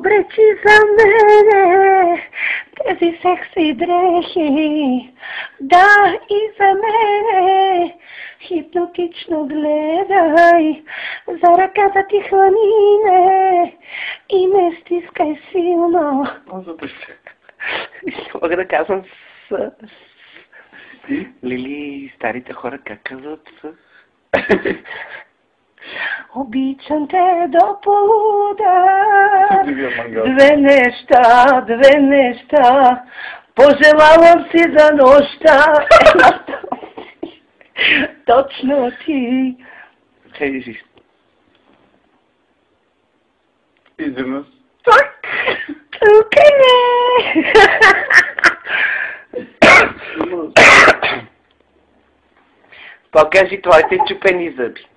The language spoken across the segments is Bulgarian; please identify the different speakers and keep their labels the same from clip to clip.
Speaker 1: obreći za mene тези секси дрехи, да и за мене хипнотично гледай, за ръката ти хвани ме и ме стискай силно. Мога да казвам с... Лили, старите хора как казват с... Обичам те до полуда. Две неща. Пожелавам си за нощта. Точно ти. Кажи.
Speaker 2: Изведнъж.
Speaker 1: Так. Тук е. Покажи твоите чупени зъби.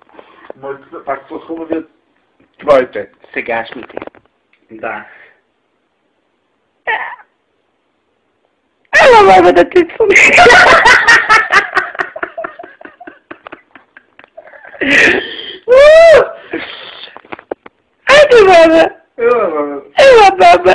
Speaker 2: Моите са пак по-хубави от твоите.
Speaker 1: Сегашните.
Speaker 2: Да.
Speaker 1: Ела, мама, да ти слушам. Айде, мама.
Speaker 2: Ела, мама.
Speaker 1: Ела, мама.